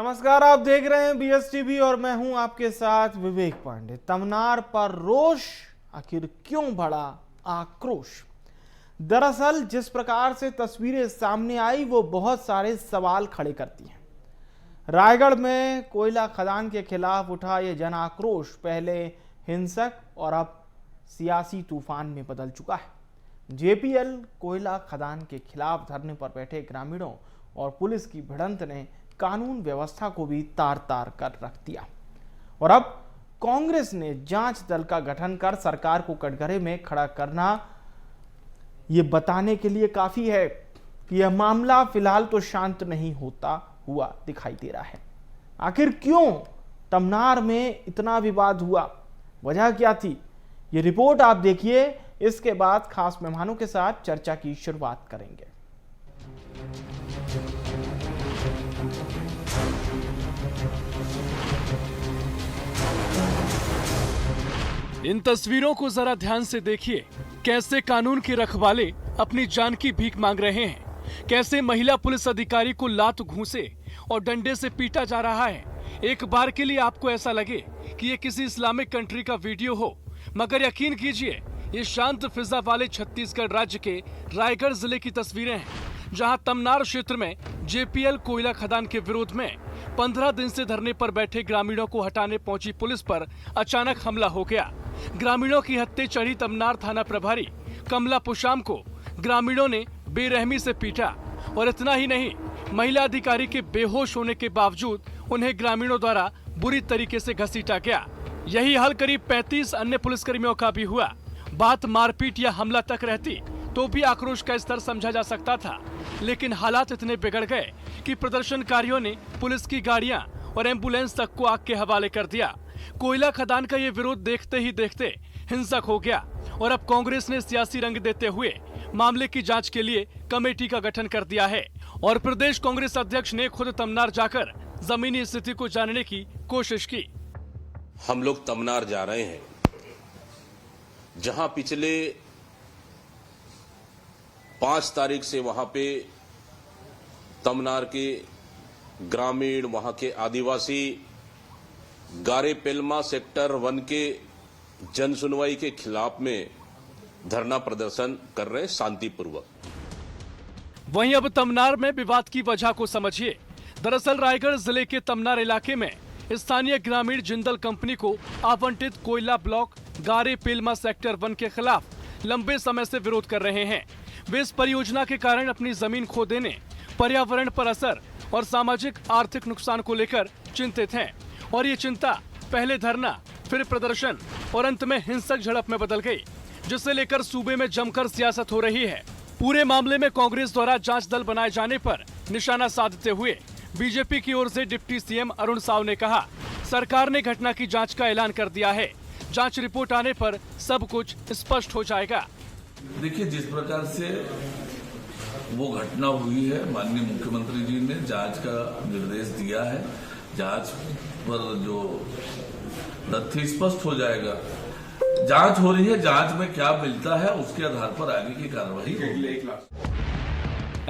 नमस्कार, आप देख रहे हैं BSTV और मैं हूं आपके साथ विवेक पांडे। तमनार पर रोष, आखिर क्यों बढ़ा आक्रोश? दरअसल जिस प्रकार से तस्वीरें सामने आई वो बहुत सारे सवाल खड़े करती हैं। रायगढ़ में कोयला खदान के खिलाफ उठा ये जन आक्रोश पहले हिंसक और अब सियासी तूफान में बदल चुका है। JPL कोयला खदान के खिलाफ धरने पर बैठे ग्रामीणों और पुलिस की भिड़ंत ने कानून व्यवस्था को भी तार तार कर रख दिया और अब कांग्रेस ने जांच दल का गठन कर सरकार को कटघरे में खड़ा करना ये बताने के लिए काफी है कि यह मामला फिलहाल तो शांत नहीं होता हुआ दिखाई दे रहा है। आखिर क्यों तमनार में इतना विवाद हुआ, वजह क्या थी, ये रिपोर्ट आप देखिए। इसके बाद खास मेहमानों के साथ चर्चा की शुरुआत करेंगे। इन तस्वीरों को जरा ध्यान से देखिए। कैसे कानून के रखवाले अपनी जान की भीख मांग रहे हैं, कैसे महिला पुलिस अधिकारी को लात घूंसे और डंडे से पीटा जा रहा है। एक बार के लिए आपको ऐसा लगे कि ये किसी इस्लामिक कंट्री का वीडियो हो, मगर यकीन कीजिए ये शांत फिजा वाले छत्तीसगढ़ राज्य के रायगढ़ जिले की तस्वीरें हैं, जहां तमनार क्षेत्र में JPL कोयला खदान के विरोध में 15 दिन से धरने पर बैठे ग्रामीणों को हटाने पहुंची पुलिस पर अचानक हमला हो गया। ग्रामीणों की हत्या चढ़ी तमनार थाना प्रभारी कमला पुशाम को ग्रामीणों ने बेरहमी से पीटा और इतना ही नहीं, महिला अधिकारी के बेहोश होने के बावजूद उन्हें ग्रामीणों द्वारा बुरी तरीके से घसीटा गया। यही हाल करीब 35 अन्य पुलिसकर्मियों का भी हुआ। बात मारपीट या हमला तक रहती तो भी आक्रोश का स्तर समझा जा सकता था, लेकिन हालात इतने बिगड़ गए कि प्रदर्शनकारियों ने पुलिस की गाड़ियां और एम्बुलेंस तक को आग के हवाले कर दिया। कोयला खदान का ये विरोध देखते ही देखते हिंसक हो गया और अब कांग्रेस ने सियासी रंग देते हुए मामले की जांच के लिए कमेटी का गठन कर दिया है और प्रदेश कांग्रेस अध्यक्ष ने खुद तमनार जाकर जमीनी स्थिति को जानने की कोशिश की। हम लोग तमनार जा रहे हैं, जहां पिछले 5 तारीख से वहां पे तमनार के ग्रामीण, वहां के आदिवासी गारे पेलमा सेक्टर 1 के जन सुनवाई के खिलाफ में धरना प्रदर्शन कर रहे शांतिपूर्वक। वहीं अब तमनार में विवाद की वजह को समझिए। दरअसल रायगढ़ जिले के तमनार इलाके में स्थानीय ग्रामीण जिंदल कंपनी को आवंटित कोयला ब्लॉक गारे पेलमा सेक्टर 1 के खिलाफ लंबे समय से विरोध कर रहे हैं। वे इस परियोजना के कारण अपनी जमीन खो देने, पर्यावरण पर असर और सामाजिक आर्थिक नुकसान को लेकर चिंतित हैं और ये चिंता पहले धरना, फिर प्रदर्शन और अंत में हिंसक झड़प में बदल गई, जिसे लेकर सूबे में जमकर सियासत हो रही है। पूरे मामले में कांग्रेस द्वारा जांच दल बनाए जाने पर निशाना साधते हुए बीजेपी की ओर से डिप्टी CM अरुण साव ने कहा, सरकार ने घटना की जांच का ऐलान कर दिया है। जांच रिपोर्ट आने पर सब कुछ स्पष्ट हो जाएगा। देखिए, जिस प्रकार से वो घटना हुई है, माननीय मुख्यमंत्री जी ने जांच का निर्देश दिया है। जांच पर जो तथ्य स्पष्ट हो जाएगा। जांच हो रही है, जांच में क्या मिलता है उसके आधार पर आगे की कार्रवाई होगी।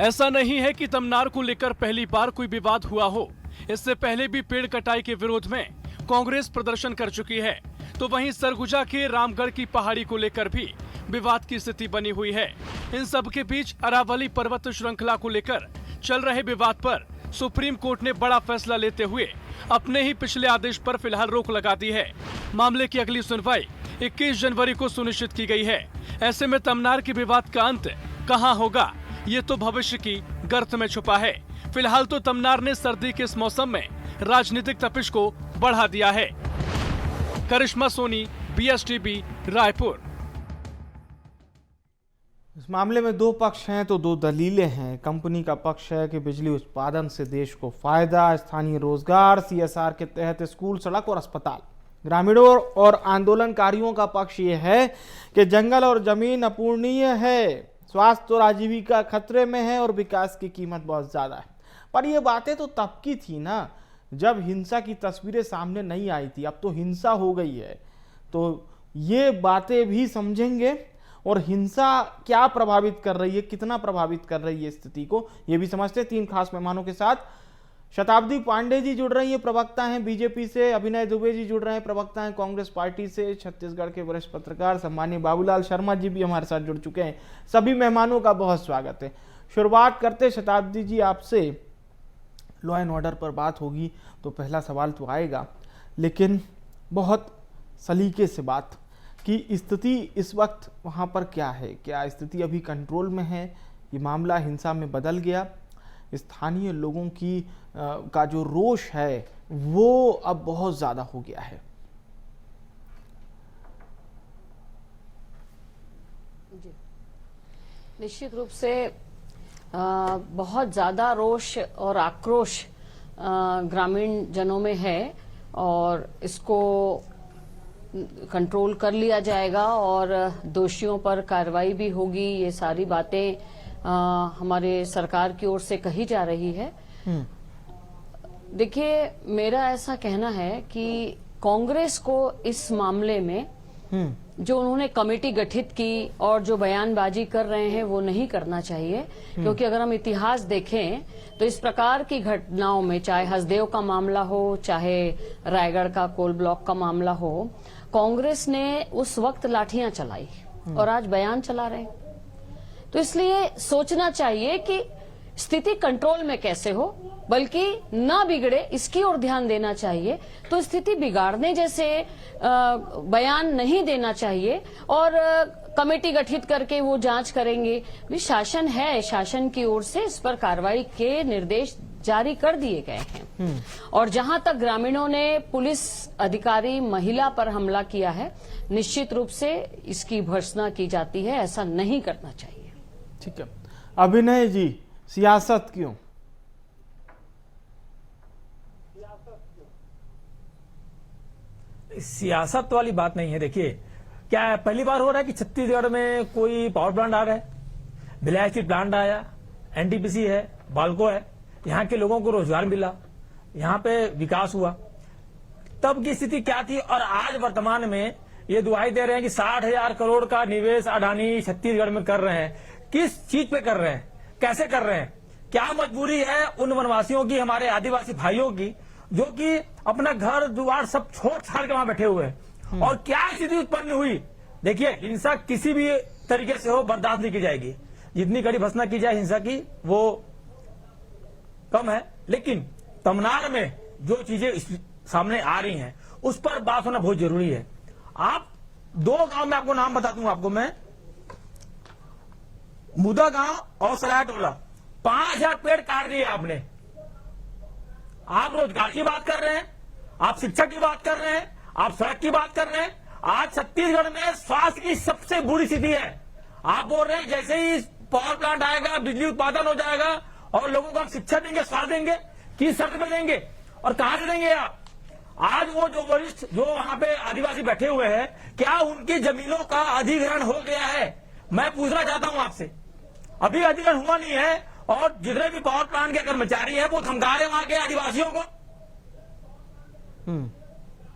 ऐसा नहीं है कि तमनार को लेकर पहली बार कोई विवाद हुआ हो। इससे पहले भी पेड़ कटाई के विरोध में कांग्रेस प्रदर्शन कर चुकी है, तो वहीं सरगुजा के रामगढ़ की पहाड़ी को लेकर भी विवाद की स्थिति बनी हुई है। इन सब के बीच अरावली पर्वत श्रृंखला को लेकर चल रहे विवाद पर सुप्रीम कोर्ट ने बड़ा फैसला लेते हुए अपने ही पिछले आदेश पर फिलहाल रोक लगा दी है। मामले की अगली सुनवाई 21 जनवरी को सुनिश्चित की गई है। ऐसे में तमनार के विवाद का अंत कहां होगा, ये तो भविष्य की गर्त में छुपा है। फिलहाल तो तमनार ने सर्दी के इस मौसम में राजनीतिक तपिश को बढ़ा दिया है। करिश्मा सोनी, BSTV, रायपुर। इस मामले में दो पक्ष हैं तो दो दलीलें हैं। कंपनी का पक्ष है कि बिजली उत्पादन से देश को फायदा, स्थानीय रोजगार, CSR के तहत स्कूल, सड़क और अस्पताल। ग्रामीणों और आंदोलनकारियों का पक्ष ये है कि जंगल और जमीन अपूरणीय है, स्वास्थ्य और आजीविका खतरे में है और विकास की कीमत बहुत ज्यादा है। पर ये बातें तो तब की थी ना, जब हिंसा की तस्वीरें सामने नहीं आई थी। अब तो हिंसा हो गई है, तो ये बातें भी समझेंगे और हिंसा क्या प्रभावित कर रही है, कितना प्रभावित कर रही है स्थिति को, ये भी समझते हैं। 3 खास मेहमानों के साथ शताब्दी पांडे जी जुड़ रही हैं, प्रवक्ता हैं बीजेपी से। अभिनय दुबे जी जुड़ रहे हैं, प्रवक्ता हैं कांग्रेस पार्टी से। छत्तीसगढ़ के वरिष्ठ पत्रकार सम्मानीय बाबूलाल शर्मा जी भी हमारे साथ जुड़ चुके हैं। सभी मेहमानों का बहुत स्वागत है। शुरुआत करते शताब्दी जी आपसे। लॉ एंड ऑर्डर पर बात होगी तो पहला सवाल तो आएगा, लेकिन बहुत सलीके से बात कि स्थिति इस वक्त वहाँ पर क्या है? क्या स्थिति अभी कंट्रोल में है? ये मामला हिंसा में बदल गया? स्थानीय लोगों की का जो रोष है वो अब बहुत ज़्यादा हो गया है। जी, निश्चित रूप से बहुत ज़्यादा रोष और आक्रोश ग्रामीण जनों में है और इसको कंट्रोल कर लिया जाएगा और दोषियों पर कार्रवाई भी होगी। ये सारी बातें हमारे सरकार की ओर से कही जा रही है। देखिए, मेरा ऐसा कहना है कि कांग्रेस को इस मामले में जो उन्होंने कमेटी गठित की और जो बयानबाजी कर रहे हैं वो नहीं करना चाहिए, क्योंकि अगर हम इतिहास देखें तो इस प्रकार की घटनाओं में, चाहे हसदेव का मामला हो, चाहे रायगढ़ का कोल ब्लॉक का मामला हो, कांग्रेस ने उस वक्त लाठियां चलाई और आज बयान चला रहे हैं। तो इसलिए सोचना चाहिए कि स्थिति कंट्रोल में कैसे हो, बल्कि ना बिगड़े इसकी ओर ध्यान देना चाहिए। तो स्थिति बिगाड़ने जैसे बयान नहीं देना चाहिए और कमेटी गठित करके वो जांच करेंगे। भी शासन है, शासन की ओर से इस पर कार्रवाई के निर्देश जारी कर दिए गए हैं। और जहां तक ग्रामीणों ने पुलिस अधिकारी महिला पर हमला किया है, निश्चित रूप से इसकी भर्त्सना की जाती है। ऐसा नहीं करना चाहिए। ठीक है, अभिनय जी, सियासत क्यों? सियासत वाली बात नहीं है। देखिए, क्या पहली बार हो रहा है कि छत्तीसगढ़ में कोई पावर प्लांट आ रहा है? भिलाई स्टील प्लांट आया, एनटीपीसी है, बाल्को है, यहाँ के लोगों को रोजगार मिला, यहाँ पे विकास हुआ। तब की स्थिति क्या थी और आज वर्तमान में ये दुहाई दे रहे हैं कि 60,000 करोड़ का निवेश अडानी छत्तीसगढ़ में कर रहे हैं। किस चीज पे कर रहे हैं, कैसे कर रहे हैं? क्या मजबूरी है उन वनवासियों की, हमारे आदिवासी भाइयों की, जो कि अपना घर द्वार सब छोड़ छाड़ के वहां बैठे हुए हैं? और क्या स्थिति उत्पन्न हुई? देखिए, हिंसा किसी भी तरीके से हो बर्दाश्त नहीं की जाएगी। जितनी कड़ी भर्त्सना की जाए हिंसा की वो कम है, लेकिन तमनार में जो चीजें सामने आ रही हैं उस पर बात होना बहुत जरूरी है। आप 2 गांव में आपको नाम बता दूं, आपको मैं, मुदा गांव और सराय टोला, 5,000 पेड़ काट दिए आपने। आप रोजगार की बात कर रहे हैं, आप शिक्षा की बात कर रहे हैं, आप सड़क की बात कर रहे हैं। आज छत्तीसगढ़ में स्वास्थ्य की सबसे बुरी स्थिति है। आप बोल रहे हैं जैसे ही पावर प्लांट आएगा बिजली उत्पादन हो जाएगा और लोगों को हम शिक्षा देंगे, स्वास्थ्य देंगे। किस शर्त में देंगे और कहां से देंगे आप? आज वो जो वरिष्ठ जो वहां पे आदिवासी बैठे हुए हैं, क्या उनकी जमीनों का अधिग्रहण हो गया है? मैं पूछना चाहता हूं आपसे। अभी अधिग्रहण हुआ नहीं है और जितने भी पावर प्लांट के कर्मचारी हैं वो धमका रहे वहां के आदिवासियों को।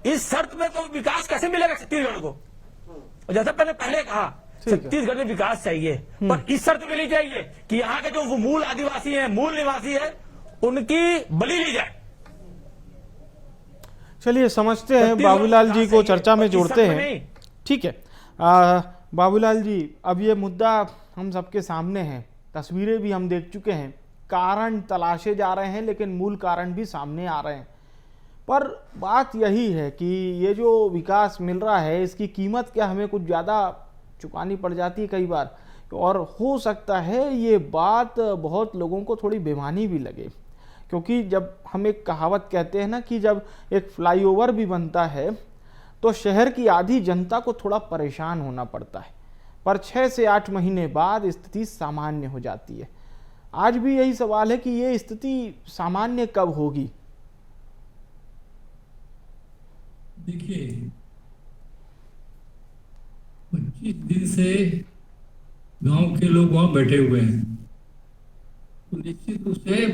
इस शर्त में तो विकास कैसे मिलेगा छत्तीसगढ़ को? और जैसा मैंने पहले कहा, छत्तीसगढ़ में विकास चाहिए, पर इस शर्त में ली चाहिए कि यहाँ के जो वो मूल आदिवासी हैं, मूल निवासी है, उनकी बलि ली जाए। चलिए समझते हैं, बाबूलाल जी को चर्चा में जोड़ते हैं। ठीक है, बाबूलाल जी, अब ये मुद्दा हम सबके सामने है, तस्वीरें भी हम देख चुके हैं, कारण तलाशे जा रहे हैं, लेकिन मूल कारण भी सामने आ रहे हैं। पर बात यही है कि ये जो विकास मिल रहा है इसकी कीमत क्या हमें कुछ ज़्यादा चुकानी पड़ जाती है कई बार, और हो सकता है ये बात बहुत लोगों को थोड़ी बेमानी भी लगे, क्योंकि जब हम एक कहावत कहते हैं ना कि जब एक फ्लाईओवर भी बनता है तो शहर की आधी जनता को थोड़ा परेशान होना पड़ता है, पर 6 से 8 महीने बाद स्थिति सामान्य हो जाती है। आज भी यही सवाल है कि ये स्थिति सामान्य कब होगी? देखिए, 25 दिन से गांव के लोग वहां बैठे हुए हैं, तो निश्चित रूप से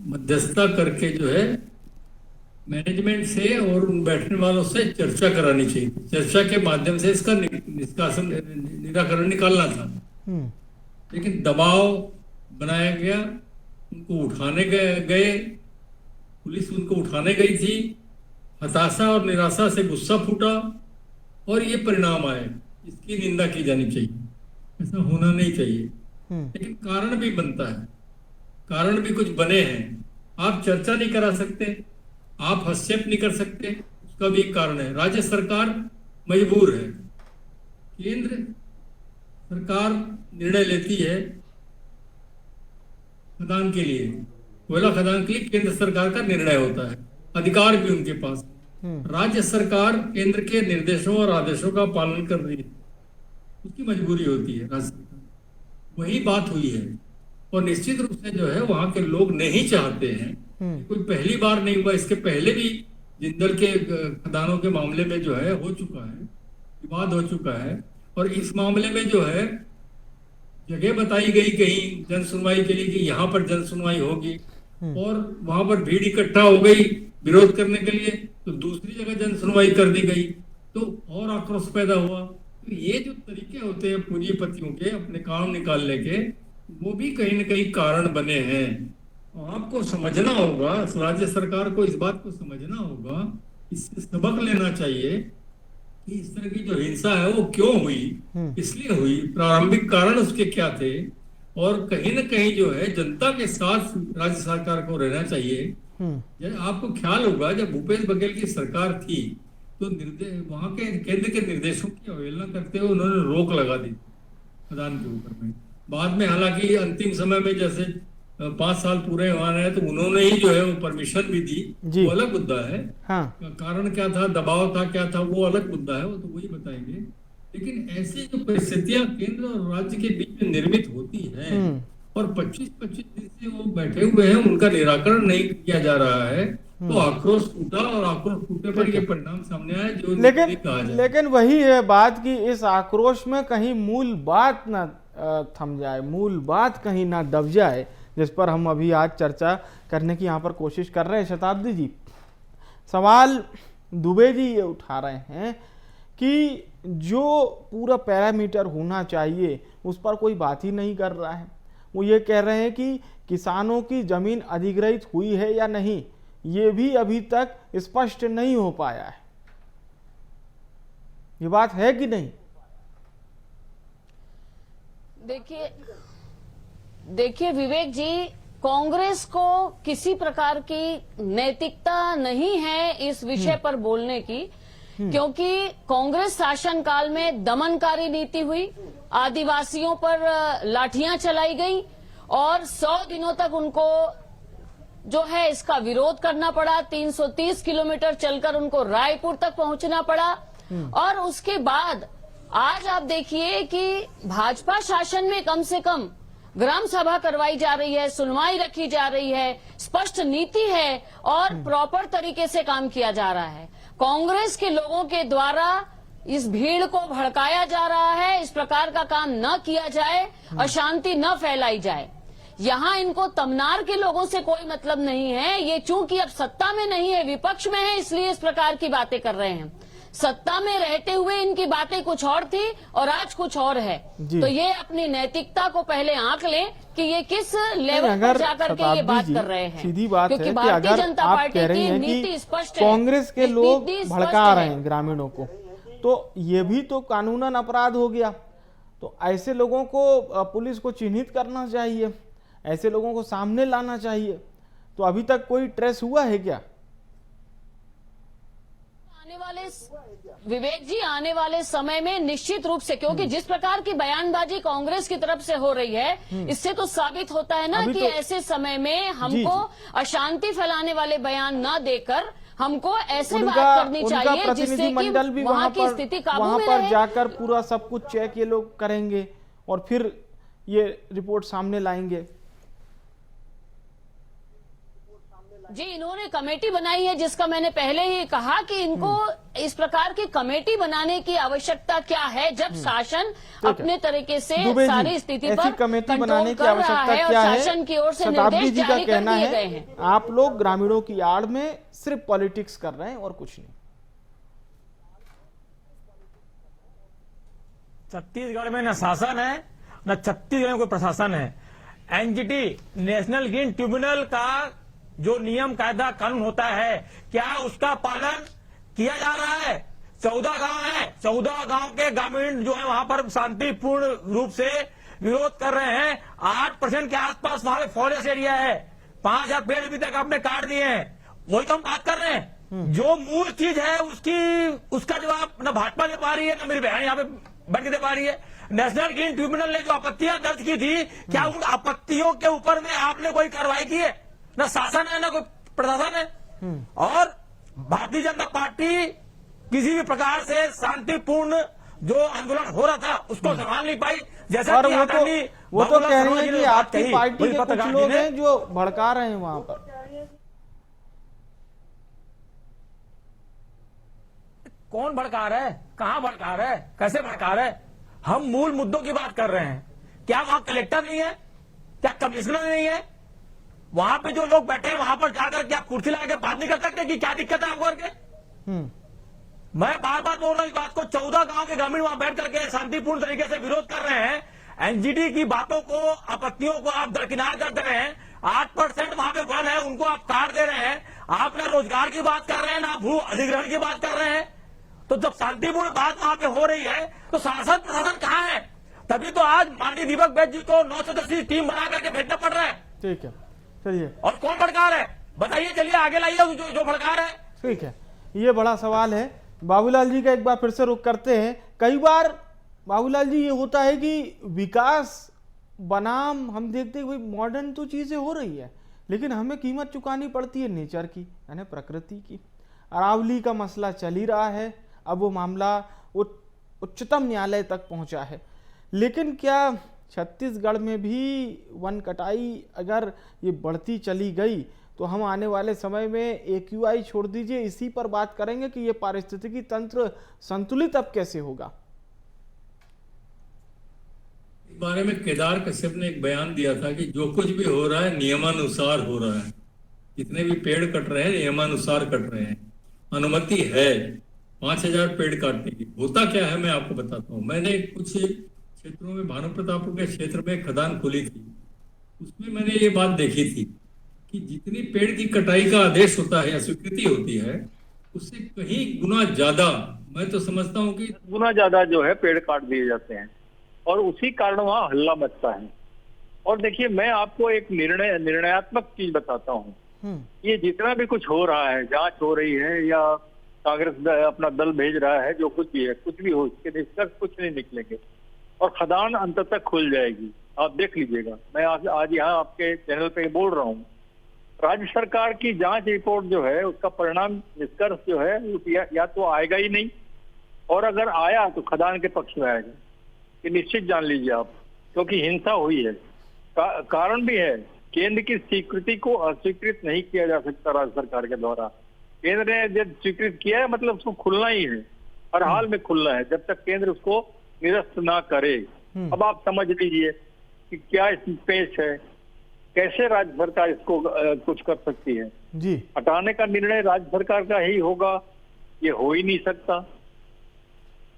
मध्यस्थता करके जो है मैनेजमेंट से और उन बैठने वालों से चर्चा करानी चाहिए। चर्चा के माध्यम से इसका निराकरण निकालना था, लेकिन दबाव बनाया गया, उनको उठाने गए पुलिस उनको उठाने गई थी, हताशा और निराशा से गुस्सा फूटा और ये परिणाम आए। इसकी निंदा की जानी चाहिए, ऐसा होना नहीं चाहिए। लेकिन कारण भी बनता है, कारण भी कुछ बने हैं। आप चर्चा नहीं करा सकते, आप हस्तक्षेप नहीं कर सकते, उसका भी एक कारण है। राज्य सरकार मजबूर है, केंद्र सरकार निर्णय लेती है खदान के लिए, कोयला खदान के लिए केंद्र सरकार का निर्णय होता है, अधिकार भी उनके पास। राज्य सरकार केंद्र के निर्देशों और आदेशों का पालन कर रही है, उसकी मजबूरी होती है राज्य सरकार। वही बात हुई है और निश्चित रूप से जो है वहां के लोग नहीं चाहते हैं। कोई पहली बार नहीं हुआ, इसके पहले भी जिंदल के खदानों के मामले में जो है हो चुका है, विवाद हो चुका है। और इस मामले में जो है जगह बताई गई कहीं जन सुनवाई के लिए कि यहाँ पर जन सुनवाई होगी, और वहां पर भीड़ इकट्ठा हो गई विरोध करने के लिए, तो दूसरी जगह जन सुनवाई कर दी गई, तो और आक्रोश पैदा हुआ। तो ये जो तरीके होते हैं पूंजीपतियों के अपने काम निकालने के, वो भी कहीं न कहीं कारण बने हैं। आपको समझना होगा, राज्य सरकार को इस बात को समझना होगा, इससे सबक लेना चाहिए कि इस तरह की जो हिंसा है वो क्यों हुई, इसलिए हुई, प्रारंभिक कारण उसके क्या थे, और कहीं न कहीं जो है जनता के साथ राज्य सरकार को रहना चाहिए। आपको ख्याल होगा जब भूपेश बघेल की सरकार थी तो वहां के केंद्र के निर्देशों की अवहेलना करते हुए उन्होंने रोक लगा दी खदान के ऊपर में। बाद में हालांकि अंतिम समय में जैसे 5 साल पूरे हुए हैं तो उन्होंने ही जो है वो परमिशन भी दी, वो अलग मुद्दा है। हाँ। कारण क्या था, दबाव था, क्या था, वो अलग मुद्दा है, वो तो वही बताएंगे। लेकिन ऐसी जो परिस्थितियां केंद्र और राज्य के बीच में निर्मित होती हैं और 25-25 दिन से वो बैठे हुए हैं, उनका निराकरण नहीं किया जा रहा है, तो आक्रोश फूटा और आक्रोश फूटे पर ये परिणाम सामने आया जो लेकिन वही है बात कि इस आक्रोश में कहीं मूल बात ना थम जाए, मूल बात कहीं ना दब जाए, जिस पर हम अभी आज चर्चा करने की यहाँ पर कोशिश कर रहे हैं। शताब्दी जी, सवाल दुबे जी ये उठा रहे हैं कि जो पूरा पैरामीटर होना चाहिए उस पर कोई बात ही नहीं कर रहा है। वो ये कह रहे हैं कि किसानों की जमीन अधिग्रहित हुई है या नहीं, ये भी अभी तक स्पष्ट नहीं हो पाया है। ये बात है कि नहीं? देखिए विवेक जी, कांग्रेस को किसी प्रकार की नैतिकता नहीं है इस विषय पर बोलने की, क्योंकि कांग्रेस शासनकाल में दमनकारी नीति हुई, आदिवासियों पर लाठियां चलाई गई और 100 दिनों तक उनको जो है इसका विरोध करना पड़ा। 330 किलोमीटर चलकर उनको रायपुर तक पहुंचना पड़ा। और उसके बाद आज आप देखिए कि भाजपा शासन में कम से कम ग्राम सभा करवाई जा रही है, सुनवाई रखी जा रही है, स्पष्ट नीति है और प्रॉपर तरीके से काम किया जा रहा है। कांग्रेस के लोगों के द्वारा इस भीड़ को भड़काया जा रहा है, इस प्रकार का काम न किया जाए, अशांति न फैलाई जाए। यहाँ इनको तमनार के लोगों से कोई मतलब नहीं है। ये चूंकि अब सत्ता में नहीं है, विपक्ष में है, इसलिए इस प्रकार की बातें कर रहे हैं। सत्ता में रहते हुए इनकी बातें कुछ और थी और आज कुछ और है। तो ये अपनी नैतिकता को पहले आंक लें कि ये किस लेवल पर जाकर के ये बात कर रहे हैं। सीधी बात है क्योंकि कि भारतीय अगर जनता आप पार्टी कह रही की हैं नीति कि स्पष्ट है, कांग्रेस के लोग नीति स्पष्ट भड़का रहे है। हैं ग्रामीणों को, तो ये भी तो कानूनन अपराध हो गया। तो ऐसे लोगों को पुलिस को चिन्हित करना चाहिए, ऐसे लोगों को सामने लाना चाहिए। तो अभी तक कोई ट्रेस हुआ है क्या? आने वाले विवेक जी, आने वाले समय में निश्चित रूप से, क्योंकि जिस प्रकार की बयानबाजी कांग्रेस की तरफ से हो रही है, इससे तो साबित होता है ना कि तो ऐसे समय में हमको अशांति फैलाने वाले बयान न देकर हमको ऐसे बात करनी चाहिए जिससे कि वहां की स्थिति काबू में रहे। जाकर पूरा सब कुछ चेक ये लोग करेंगे और फिर ये रिपोर्ट सामने लाएंगे। जी, इन्होंने कमेटी बनाई है, जिसका मैंने पहले ही कहा कि इनको इस प्रकार की कमेटी बनाने की आवश्यकता क्या है, जब शासन अपने तरीके से सारी स्थिति पर कमेटी बनाने की आवश्यकता क्या है? शासन की ओर से शताब्दी निर्देश जी का जारी कर कहना दिए है गए हैं। आप लोग ग्रामीणों की आड़ में सिर्फ पॉलिटिक्स कर रहे हैं और कुछ नहीं। छत्तीसगढ़ में न शासन है न छत्तीसगढ़ में कोई प्रशासन है। एनजीटी नेशनल ग्रीन ट्रिब्यूनल का जो नियम कायदा कानून होता है क्या उसका पालन किया जा रहा है? 14 गांव है, 14 गांव के ग्रामीण जो है वहां पर शांतिपूर्ण रूप से विरोध कर रहे हैं। 8% के आसपास वहां पे फॉरेस्ट एरिया है, 5000 पेड़ अभी तक आपने काट दिए हैं। वही तो हम बात कर रहे हैं। जो मूल चीज है उसका जवाब न भाजपा दे पा रही है, न मेरी बहन यहाँ पे बैठ के दे पा रही है। नेशनल ग्रीन ट्रिब्यूनल ने जो आपत्तियां दर्ज की थी, क्या उन आपत्तियों के ऊपर में आपने कोई कार्रवाई की है? न शासन है, न कोई प्रशासन है। और भारतीय जनता पार्टी किसी भी प्रकार से शांतिपूर्ण जो आंदोलन हो रहा था उसको संभाल नहीं पाई। जैसा और कि वो तो कह रही है कि आपकी कही, पार्टी वही के कुछ पत्रकार लोग जी ने- हैं जो भड़का रहे हैं वहां पर। कौन भड़का रहा है? कहां भड़का रहा है? कैसे भड़का रहा है? हम मूल मुद्दों की बात कर रहे हैं। क्या वहां कलेक्टर नहीं है? क्या कमिश्नर नहीं है? वहां पे जो लोग बैठे हैं वहां पर जाकर क्या कुर्सी लगा के बात नहीं कर सकते कि क्या दिक्कत है आपको करके? मैं बार बार बोल रहा हूं इस बात को। 14 गांव के ग्रामीण वहां बैठ करके शांतिपूर्ण तरीके से विरोध कर रहे हैं। एनजीटी की बातों को, आपत्तियों को आप दरकिनार कर दे रहे हैं। 8% वहां पे वन है, उनको आप काट दे रहे हैं। आप ना रोजगार की बात कर रहे हैं, ना भू अधिग्रहण की बात कर रहे हैं। तो जब शांतिपूर्ण बात वहां पे हो रही है तो शासन प्रशासन कहां है? तभी तो आज माननीय दीपक बैद जी को 9 सदस्यीय टीम बना करके भेजना पड़ रहा है। ठीक है, चलिए। और कौन भड़का रहा है बताइए, चलिए आगे लाइए जो भड़का रहा है। ठीक है, ये बड़ा सवाल है। बाबूलाल जी का एक बार फिर से रुख करते हैं। कई बार बाबूलाल जी ये होता है कि विकास बनाम हम देखते हैं भाई मॉडर्न तो चीज़ें हो रही है, लेकिन हमें कीमत चुकानी पड़ती है नेचर की, यानी प्रकृति की। अरावली का मसला चल ही रहा है, अब वो मामला उच्चतम न्यायालय तक पहुंचा है। लेकिन क्या छत्तीसगढ़ में भी वन कटाई अगर ये बढ़ती चली गई तो हम आने वाले समय में AQI छोड़ दीजिए, इसी पर बात करेंगे कि ये पारिस्थितिकी तंत्र संतुलित अब कैसे होगा? इस बारे में केदार कश्यप ने एक बयान दिया था कि जो कुछ भी हो रहा है नियमानुसार हो रहा है। जितने भी पेड़ कट रहे हैं नियमानुसार कट रहे हैं। अनुमति है 5000 पेड़ काटने की। होता क्या है मैं आपको बताता हूँ। मैंने कुछ क्षेत्रों में भानु प्रतापपुर के क्षेत्र में खदान खोली थी, उसमें मैंने ये बात देखी थी कि जितनी पेड़ की कटाई का आदेश होता है या स्वीकृति होती है उससे कहीं गुना ज्यादा, मैं तो समझता हूँ कि गुना ज्यादा जो है पेड़ काट दिए जाते हैं और उसी कारण वहाँ हल्ला मचता है। और देखिए मैं आपको एक निर्णयात्मक चीज बताता हूँ। ये जितना भी कुछ हो रहा है, जांच हो रही है या कांग्रेस अपना दल भेज रहा है, जो कुछ भी है, कुछ भी हो, इसके निष्कर्ष कुछ नहीं निकलेंगे और खदान अंत तक खुल जाएगी। आप देख लीजिएगा। मैं आज यहाँ आपके चैनल पे बोल रहा हूँ, राज्य सरकार की जांच रिपोर्ट जो है उसका परिणाम निष्कर्ष जो है या तो आएगा ही नहीं, और अगर आया तो खदान के पक्ष में आएगा, ये निश्चित जान लीजिए आप। क्योंकि हिंसा हुई है, कारण भी है। केंद्र की स्वीकृति को अस्वीकृत नहीं किया जा सकता राज्य सरकार के द्वारा। केंद्र ने जब स्वीकृत किया है मतलब उसको खुलना ही है, हर हाल में खुलना है जब तक केंद्र उसको निरस्त ना करे। अब आप समझ लीजिए कि क्या इसमें पेश है, कैसे राज्य सरकार इसको कुछ कर सकती है। जी, हटाने का निर्णय राज्य सरकार का ही होगा, ये हो ही नहीं सकता।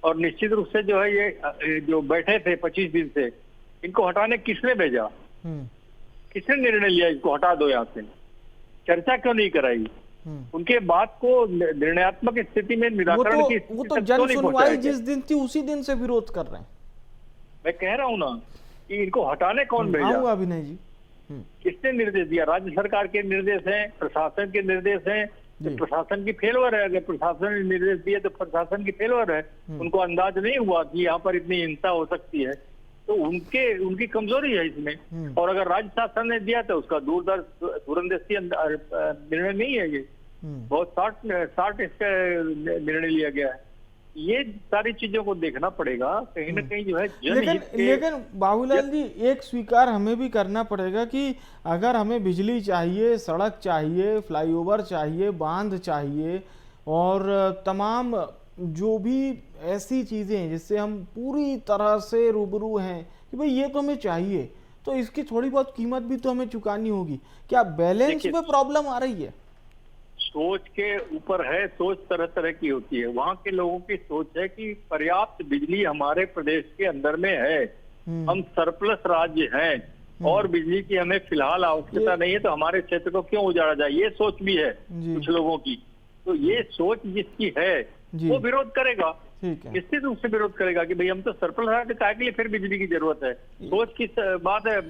और निश्चित रूप से जो है ये जो बैठे थे 25 दिन से, इनको हटाने किसने भेजा, किसने निर्णय लिया इसको हटा दो यहाँ से? चर्चा क्यों नहीं कराई? उनके बात को निर्णयात्मक स्थिति में निराकरण की वो तो जन सुनवाई जिस दिन थी उसी दिन से विरोध कर रहे हैं। मैं कह रहा हूँ ना कि इनको हटाने कौन भेजा? अभिनय जी, किसने निर्देश दिया? राज्य सरकार के निर्देश हैं, प्रशासन के निर्देश हैं। तो प्रशासन की फेलवर है। अगर प्रशासन ने निर्देश दिए तो प्रशासन की फेलवर है। उनको अंदाज नहीं हुआ कि यहाँ पर इतनी हिंसा हो सकती है, तो उनकी कमजोरी है इसमें। और अगर राज्य शासन ने दिया तो उसका दूरंदेशी निर्णय नहीं है। ये बहुत शार्ट इसका निर्णय लिया गया है। ये सारी चीजों को देखना पड़ेगा कहीं ना कहीं जो है लेकिन बाबूलाल जी एक स्वीकार हमें भी करना पड़ेगा कि अगर हमें बिजली चाहिए, सड़क चाहिए, फ्लाईओवर चाहिए, बांध चाहिए और तमाम जो भी ऐसी चीजें हैं जिससे हम पूरी तरह से रूबरू हैं कि भाई ये तो हमें चाहिए, तो इसकी थोड़ी बहुत कीमत भी तो हमें चुकानी होगी। क्या बैलेंस में प्रॉब्लम आ रही है? सोच के ऊपर है। सोच तरह तरह की होती है। वहाँ के लोगों की सोच है कि पर्याप्त बिजली हमारे प्रदेश के अंदर में है, हम सरप्लस राज्य हैं, और बिजली की हमें फिलहाल आवश्यकता नहीं है, तो हमारे क्षेत्र को क्यों उजाड़ा जाए, ये सोच भी है कुछ लोगों की। तो ये सोच जिसकी है वो विरोध करेगा, निश्चित रूप से विरोध करेगा कि भाई हम तो सरप्लस काय के लिए फिर बिजली की जरूरत है। सोच की बात है,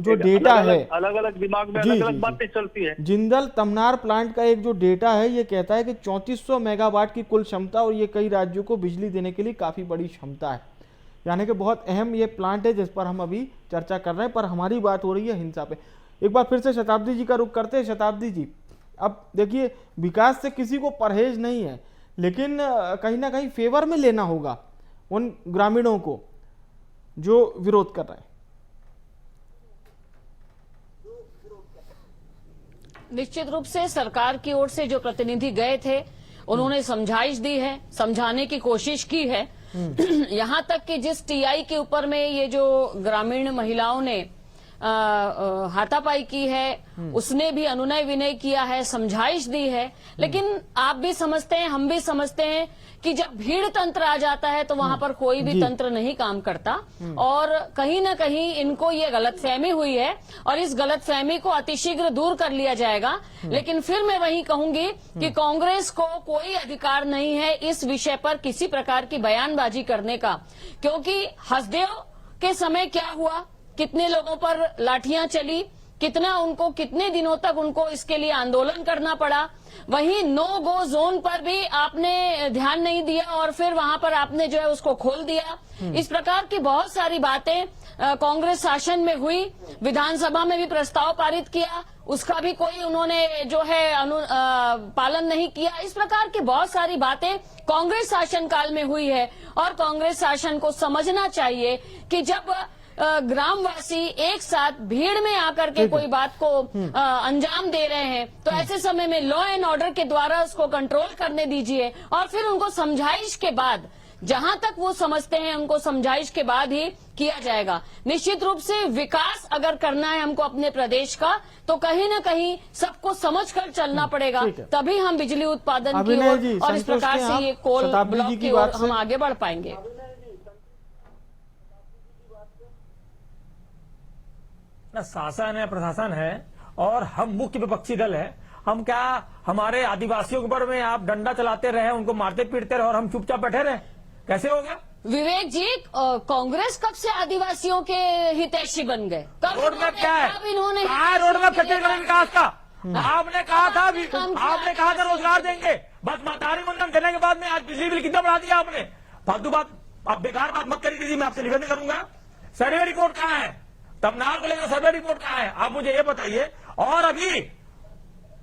जो डेटा है अलग अलग दिमाग में अलग अलग बातें चलती है। जिंदल तमनार प्लांट का एक जो डेटा है ये कहता है कि 3400 मेगावाट की कुल क्षमता और ये कई राज्यों को बिजली देने के लिए काफी बड़ी क्षमता है, यानी कि बहुत अहम ये प्लांट है जिस पर हम अभी चर्चा कर रहे हैं। पर हमारी बात हो रही है हिंसा पे। एक बार फिर से शताब्दी जी का रुख करते हैं। शताब्दी जी, अब देखिए विकास से किसी को परहेज नहीं है, लेकिन कहीं ना कहीं फेवर में लेना होगा उन ग्रामीणों को जो विरोध कर रहे हैं। निश्चित रूप से सरकार की ओर से जो प्रतिनिधि गए थे उन्होंने समझाइश दी है, समझाने की कोशिश की है। यहाँ तक कि जिस टीआई के ऊपर में ये जो ग्रामीण महिलाओं ने हाथापाई की है उसने भी अनुनय विनय किया है, समझाइश दी है। लेकिन आप भी समझते हैं, हम भी समझते हैं कि जब भीड़ तंत्र आ जाता है तो वहां पर कोई भी तंत्र नहीं काम करता। और कहीं ना कहीं इनको ये गलतफहमी हुई है और इस गलतफहमी को अतिशीघ्र दूर कर लिया जाएगा। लेकिन फिर मैं वही कहूंगी कि कांग्रेस को कोई अधिकार नहीं है इस विषय पर किसी प्रकार की बयानबाजी करने का, क्योंकि हसदेव के समय क्या हुआ, कितने लोगों पर लाठियां चली, कितने दिनों तक उनको इसके लिए आंदोलन करना पड़ा। वहीं नो गो जोन पर भी आपने ध्यान नहीं दिया और फिर वहां पर आपने जो है उसको खोल दिया। इस प्रकार की बहुत सारी बातें कांग्रेस शासन में हुई। विधानसभा में भी प्रस्ताव पारित किया, उसका भी कोई उन्होंने जो है पालन नहीं किया। इस प्रकार की बहुत सारी बातें कांग्रेस शासन काल में हुई है और कांग्रेस शासन को समझना चाहिए कि जब ग्रामवासी एक साथ भीड़ में आकर के कोई बात को अंजाम दे रहे हैं तो ऐसे समय में लॉ एंड ऑर्डर के द्वारा उसको कंट्रोल करने दीजिए और फिर उनको समझाइश के बाद, जहां तक वो समझते हैं उनको समझाइश के बाद ही किया जाएगा। निश्चित रूप से विकास अगर करना है हमको अपने प्रदेश का तो कहीं ना कहीं सबको समझकर चलना पड़ेगा, तभी हम बिजली उत्पादन की ओर और इस प्रकार से ये कोल ब्लॉक की ओर हम आगे बढ़ पाएंगे। शासन है, प्रशासन है और हम मुख्य विपक्षी दल है। हम क्या हमारे आदिवासियों के ऊपर में आप डंडा चलाते रहे, उनको मारते पीटते रहे और हम चुपचाप बैठे रहे? कैसे हो गया विवेक जी? कांग्रेस कब से आदिवासियों के हितैषी बन गए? रोड मैप क्या है? इन्होंने रोड मैप छत्तीसगढ़ विकास का आपने कहा था रोजगार देंगे, बस मतारी मंडन देने के बाद में आज बिजली बिल कितना बढ़ा दिया आपने? फालतू बात, आप बेकार बात मत करिए दीदी, मैं आपसे निवेदन करूंगा। सर्वे रिपोर्ट कहाँ है? तमनार को लेकर सर्वे रिपोर्ट कहाँ है? आप मुझे ये बताइए। और अभी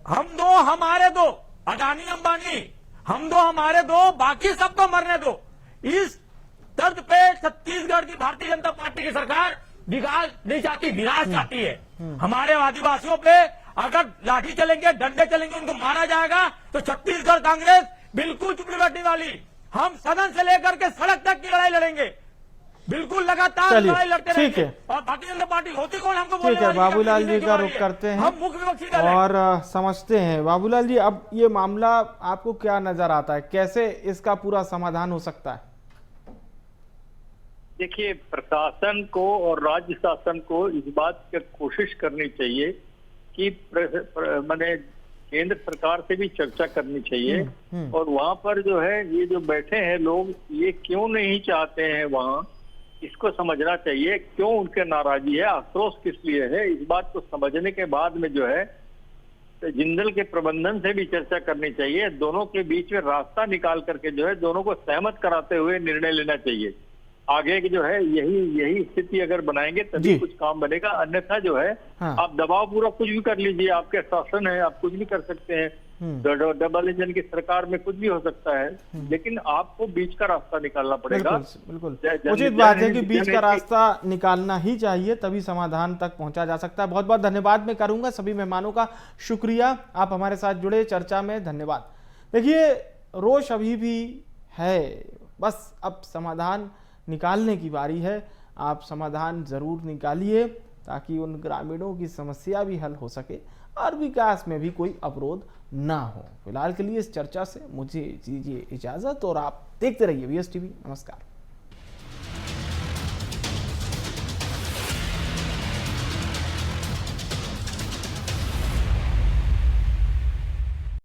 हम दो हमारे दो, अडानी अंबानी हम दो हमारे दो, बाकी सबको मरने दो। इस तर्ज पे छत्तीसगढ़ की भारतीय जनता पार्टी की सरकार विकास नहीं चाहती, विनाश चाहती है। हमारे आदिवासियों पे अगर लाठी चलेंगे, डंडे चलेंगे, उनको मारा जाएगा तो छत्तीसगढ़ कांग्रेस बिल्कुल चुप नहीं बैठने वाली। हम सदन से लेकर के सड़क तक की लड़ाई लड़ेंगे, बिल्कुल लगातार लड़ाई लड़ते रहेंगे। और भारतीय जनता पार्टी होती कौन हमको बोलने वाली? बाबूलाल जी का रुख करते हैं, हम मुख्य विपक्षी दल हैं और समझते हैं। बाबूलाल जी, अब ये मामला आपको क्या नजर आता है, कैसे इसका पूरा समाधान हो सकता है? देखिए, प्रशासन को और राज्य शासन को इस बात की कोशिश करनी चाहिए कि मैंने केंद्र सरकार से भी चर्चा करनी चाहिए और वहां पर जो है ये जो बैठे हैं लोग, ये क्यों नहीं चाहते हैं वहां, इसको समझना चाहिए। क्यों उनके नाराजगी है, आक्रोश किस लिए है, इस बात को समझने के बाद में जो है जिंदल के प्रबंधन से भी चर्चा करनी चाहिए। दोनों के बीच में रास्ता निकाल करके जो है दोनों को सहमत कराते हुए निर्णय लेना चाहिए। आगे की जो है यही स्थिति अगर बनाएंगे तभी कुछ काम बनेगा, अन्यथा जो है आप दबाव पूर्वक कुछ भी कर लीजिए, आपके शासन है, आप कुछ भी कर सकते हैं। डबल इंजन की सरकार में कुछ भी हो सकता है, लेकिन आपको बीच का रास्ता निकालना पड़ेगा। बिल्कुल उचित बात है कि बीच का रास्ता निकालना ही चाहिए, तभी समाधान तक पहुंचा जा सकता है। बहुत बहुत धन्यवाद मैं करूंगा सभी मेहमानों का, शुक्रिया आप हमारे साथ जुड़े चर्चा में, धन्यवाद। देखिए, रोष अभी भी है, बस अब समाधान निकालने की बारी है। आप समाधान जरूर निकालिए ताकि उन ग्रामीणों की समस्या भी हल हो सके और विकास में भी कोई अवरोध ना हो। फिलहाल के लिए इस चर्चा से मुझे दीजिए इजाजत और आप देखते रहिए VS TV। नमस्कार।